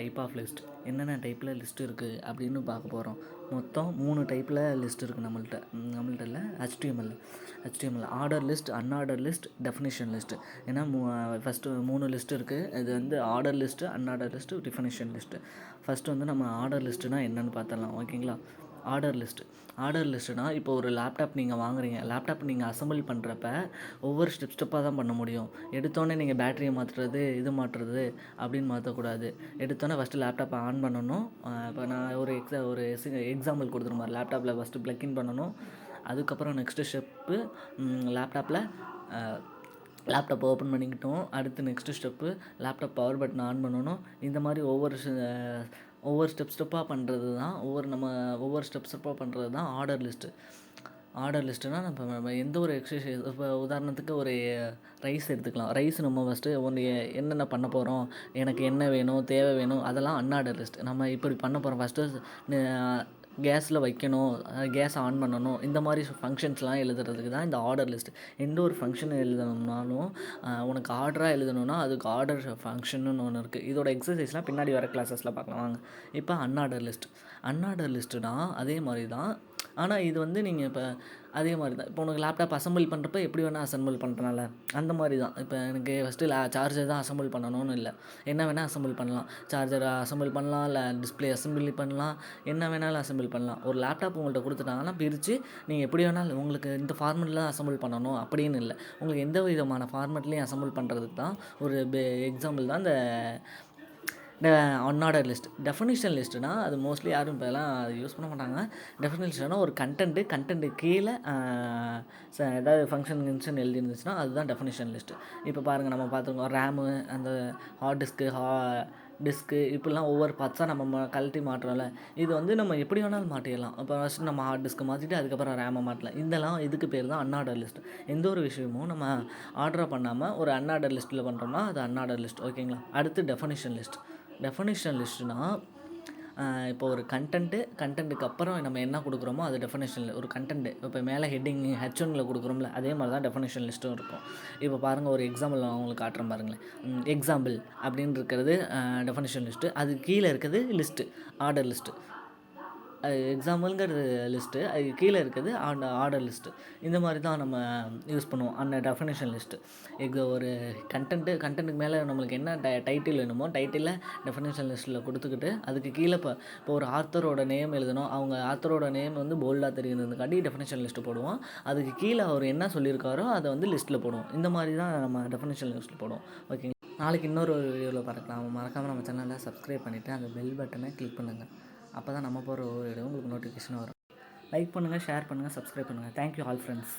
Type of list. என்னென்ன டைப்பில் list இருக்குது அப்படின்னு பார்க்க போகிறோம். மொத்தம் 3 டைப்பில் லிஸ்ட் இருக்குது நம்மள்ட்ட இல்லை HTML order list, unordered list, definition list. ஏன்னா ஃபஸ்ட்டு 3 லிஸ்ட் இருக்குது. இது வந்து order list, unordered list, definition list. First வந்து நம்ம ஆர்டர் லிஸ்ட்டுனா என்னென்னு பார்த்துடலாம். ஓகேங்களா? ஆர்டர் லிஸ்ட்டுனா இப்போ ஒரு லேப்டாப் நீங்கள் வாங்குறீங்க. லேப்டாப் நீங்கள் அசம்பிள் பண்ணுறப்ப ஒவ்வொரு ஸ்டெப்பாக தான் பண்ண முடியும். எடுத்தோடனே நீங்கள் பேட்டரியை மாற்றுறது, இது மாற்றுறது அப்படின்னு மாற்றக்கூடாது. எடுத்தோடனே ஃபஸ்ட்டு லேப்டாப்பை ஆன் பண்ணணும். இப்போ நான் ஒரு எக்ஸாம்பிள் கொடுத்துருமாரு. லேப்டாப்பில் ஃபஸ்ட்டு ப்ளக்இன் பண்ணணும். அதுக்கப்புறம் நெக்ஸ்ட்டு ஸ்டெப்பு லேப்டாப் ஓப்பன் பண்ணிக்கிட்டோம். அடுத்து next step laptop power button on பண்ணணும். இந்த மாதிரி ஒவ்வொரு ஸ்டெப்பாக பண்ணுறது தான் ஒவ்வொரு ஸ்டெப்பாக பண்ணுறது தான் ஆர்டர் லிஸ்ட்டு. ஆர்டர் லிஸ்ட்டுனா நம்ம எந்த ஒரு எக்ஸசைஸ், இப்போ உதாரணத்துக்கு ஒரு ரைஸ் எடுத்துக்கலாம். ரைஸ் நம்ம ஃபஸ்ட்டு என்னென்ன பண்ண போகிறோம், எனக்கு என்ன வேணும், தேவை வேணும், அதெல்லாம் அன்ஆர்டர் லிஸ்ட். நம்ம இப்படி பண்ண போகிறோம். ஃபஸ்ட்டு கேஸில் வைக்கணும், கேஸ் ஆன் பண்ணணும், இந்த மாதிரி ஃபங்க்ஷன்ஸ்லாம் எழுதுறதுக்கு தான் இந்த ஆர்டர் லிஸ்ட். எந்த ஒரு ஃபங்க்ஷன் எழுதணும்னாலும் உனக்கு ஆர்டராக எழுதணுன்னா அதுக்கு ஆர்டர் ஃபங்க்ஷன்னு ஒன்று இருக்குது. இதோட எக்ஸசைஸ்லாம் பின்னாடி வர கிளாஸஸில் பார்க்கலாம் வாங்க. இப்போ அன்ஆர்டர் லிஸ்ட்டுனா அதே மாதிரி தான். ஆனால் இது வந்து நீங்கள் இப்போ அதே மாதிரி தான். இப்போ உனக்கு லேப்டாப் அசம்பிள் பண்ணுறப்ப எப்படி வேணால் அசம்பிள் பண்ணுறனால அந்த மாதிரி தான். இப்போ எனக்கு ஃபஸ்ட்டு சார்ஜர் தான் அசம்பிள் பண்ணணும்னு இல்லை, என்ன வேணால் அசம்பிள் பண்ணலாம். சார்ஜரை அசம்பிள் பண்ணலாம், இல்லை டிஸ்பிளே அசம்பிள் பண்ணலாம், என்ன வேணாலும் அசம்பிள் பண்ணலாம். ஒரு லேப்டாப் உங்கள்கிட்ட கொடுத்துட்டாங்கன்னா பிரித்து நீங்கள் எப்படி வேணாலும், உங்களுக்கு இந்த ஃபார்மெட்டில் தான் அசம்பிள் பண்ணணும் அப்படின்னு இல்லை. உங்களுக்கு எந்த விதமான ஃபார்மெட்லேயும் அசம்பிள் பண்ணுறதுக்கு தான் ஒரு எக்ஸாம்பிள் தான் இந்த அன்ஆர்டர் லிஸ்ட். டெஃபினிஷன் லிஸ்ட்டுனா அது மோஸ்ட்லி யாரும் இப்போலாம் அது யூஸ் பண்ண மாட்டாங்க. டெஃபினிஷன் லிஸ்ட்னா ஒரு கண்டென்ட்டு கீழே ஏதாவது ஃபங்க்ஷன் எழுதிருந்துச்சுன்னா அதுதான் டெஃபினிஷன் லிஸ்ட்டு. இப்போ பாருங்கள், நம்ம பார்த்துருக்கோம் ரேமு, அந்த ஹார்ட் டிஸ்க்கு இப்படிலாம் ஒவ்வொரு பார்ட்ஸாக நம்ம கழட்டி மாட்டுறோம்ல. இது வந்து நம்ம எப்படி வேணாலும் மாட்டிடலாம். இப்போ ஃபஸ்ட்டு நம்ம ஹார்ட் டிஸ்க்கை மாற்றிட்டு அதுக்கப்புறம் ரேமை மாட்டலாம். இதுக்கு பேர் தான் அன்ஆர்டர் லிஸ்ட். எந்த ஒரு விஷயமும் நம்ம ஆர்டராக பண்ணாமல் ஒரு அன்ஆர்டர் லிஸ்ட்டில் பண்ணுறோம்னா அது அன்ஆர்டர் லிஸ்ட். ஓகேங்களா? அடுத்து டெஃபினிஷன் லிஸ்ட்டுனா இப்போ ஒரு கண்டென்ட்டுக்கு அப்புறம் நம்ம என்ன கொடுக்குறோமோ அது டெஃபினிஷனில் ஒரு கண்டென்ட்டு. இப்போ மேலே ஹெட்டிங் H1 கொடுக்குறோம்ல, அதே மாதிரி தான் டெஃபினிஷன் லிஸ்ட்டும் இருக்கும். இப்போ பாருங்கள், ஒரு எக்ஸாம்பிள் நான் உங்களுக்கு காட்டுறேன் பாருங்களேன். எக்ஸாம்பிள் அப்படின்னு இருக்கிறது டெஃபினிஷன் லிஸ்ட்டு. அது கீழே இருக்கிறது லிஸ்ட்டு, ஆர்டர் லிஸ்ட்டு. எக்ஸாம்பிள்ங்கிறது லிஸ்ட்டு, அது கீழே இருக்குது ஆர்டர் லிஸ்ட்டு. இந்த மாதிரி தான் நம்ம யூஸ் பண்ணுவோம் அந்த டெஃபினிஷன் லிஸ்ட்டு. ஒரு கண்டென்ட்டுக்கு மேலே நம்மளுக்கு என்ன டைட்டில் வேணுமோ டைட்டிலில் டெஃபினிஷன் லிஸ்ட்டில் கொடுத்துக்கிட்டு அதுக்கு கீழே இப்போ ஒரு ஆத்தரோட நேம் எழுதணும். அவங்க ஆத்தரோட நேம் வந்து போல்டாக தெரியுதுக்காண்டி டெஃபினிஷன் லிஸ்ட்டு போடுவோம். அதுக்கு கீழே அவர் என்ன சொல்லியிருக்காரோ அதை வந்து லிஸ்ட்டில் போடுவோம். இந்த மாதிரி தான் நம்ம டெஃபினிஷன் லிஸ்ட்டில் போடுவோம். ஓகேங்க. நாளைக்கு இன்னொரு வீடியோவில் பார்க்கலாம். மறக்காமல் நம்ம சேனலை சப்ஸ்கிரைப் பண்ணிவிட்டு அந்த பெல் பட்டனை கிளிக் பண்ணுங்கள். அப்போ தான் நம்ம போகிற ஒரு வீடியோ உங்களுக்கு நோட்டிஃபிகேஷன் வரும். லைக் பண்ணுங்கள், ஷேர் பண்ணுங்கள், சப்ஸ்கிரைப் பண்ணுங்கள். Thank you all friends.